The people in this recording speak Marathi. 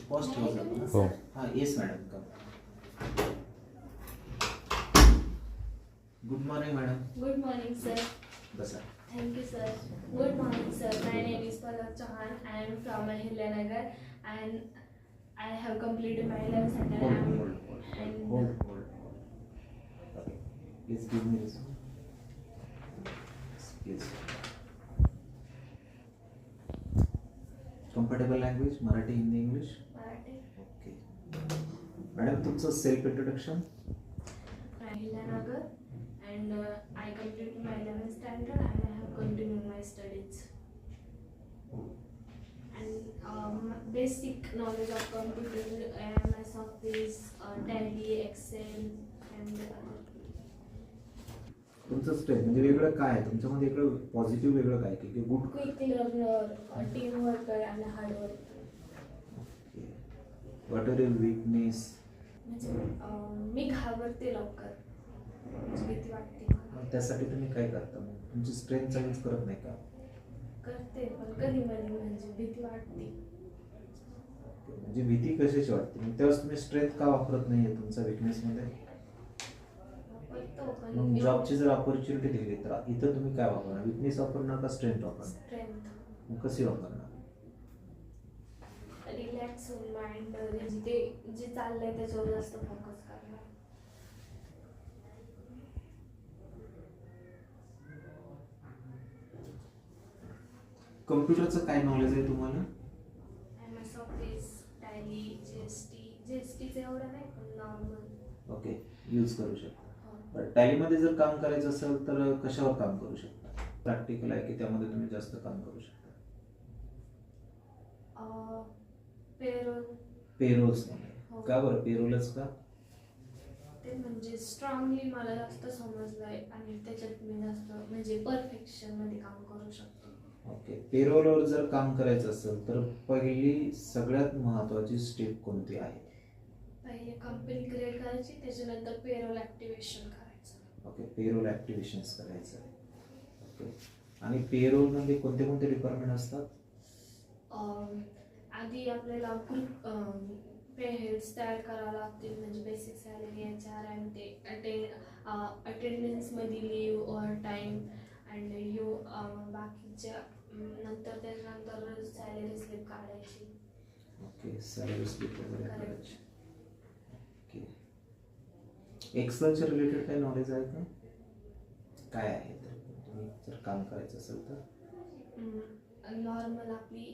पॉज ठेवा जातो ना. हो. हां येस मॅडम का. Good morning madam. Good morning, sir. बसा. Thank you, sir. Good morning, sir. My name is Palak Chauhan. I am from Ahilyanagar and I have completed my 11th standard. Hold. Okay. Please give me this one. Please. Comfortable language, Marathi, Hindi, English? Marathi. Okay. Madam तुमचं self introduction. Ahilyanagar and I completed my 11th standard and I have continued my studies. And basic knowledge of computer, MS Office, Tally, Excel and तुमचं स्ट्रेंथ म्हणजे वेगळं काय आहे तुमच्यामध्ये वेगळं पॉझिटिव्ह वेगळं काय की good. quick learner, team worker and hard worker. What are your weakness. म्हणजे मी घाबरते लवकर, म्हणजे भीती वाटते मला. त्यासाठी तुम्ही काय करता मग तुमची स्ट्रेंथ यूज करत नाही का. करते पण कधी मधी म्हणजे भीती वाटते. म्हणजे भीती कशाची वाटते मग तेव्हा तुम्ही स्ट्रेंथ का वापरत नाहीये तुमच्या वीकनेस मध्ये. वापरतो पण मग जॉबची जर ऑपॉर्च्युनिटी दिली तर इथं तुम्ही काय वापरणार वीकनेस वापरणार का स्ट्रेंथ वापरणार. स्ट्रेंथ मग कशी वापरणार. रिलॅक्स होऊन माइंड म्हणजे ते जे चाललंय त्याच्यावर जास्त फोकस करणार. कम्प्युटरचं काय नॉलेज आहे तुम्हाला. MS ऑफिस, टॅली, जीएसटीचं एवढं नाही पण नॉर्मल. ओके यूज करू शकता. टॅलीमध्ये जर काम करायचं असेल तर कशावर काम करू शकता. प्रॅक्टिकल आहे की त्यामध्ये तुम्ही जास्त काम करू शकता. पेरोल. पेरोल्स मध्ये. हो. का बरं पेरोलच का. ते म्हणजे स्ट्रॉंगली मला जास्त समजलंय आणि त्याच्यात मी जास्त म्हणजे परफेक्शन मध्ये काम करू शकतो. ओके पेरोलवर जर काम करायचं असेल तर पहिली सगळ्यात महत्वाची स्टेप कोणती आहे. पहिले कंपनी क्रिएट करायची, त्याच्यानंतर पेरोल ऍक्टिव्हेशन करायचं. ओके पेरोल ऍक्टिव्हेशन्स करायचं. ओके आणि पेरोल मध्ये कोणते कोणते डिपार्टमेंट असतात. आधी आपल्याला ग्रुप पे हेड्स तयार करावं लागतील, म्हणजे बेसिक सॅलरी, HR आणि ते अटेंडन्समध्ये लिव्ह, ओव्हर टाईम अँड बाकीच्या नंतर त्याच्यानंतर सॅलरी स्लिप काढायची. ओके सॅलरी स्लिप वगैरे काढायची. ओके एक्सेलच्या रिलेटेड काही नॉलेज आहे का. काय आहे तर तुम्ही जर काम करायचं असेल तर. नॉर्मल आपली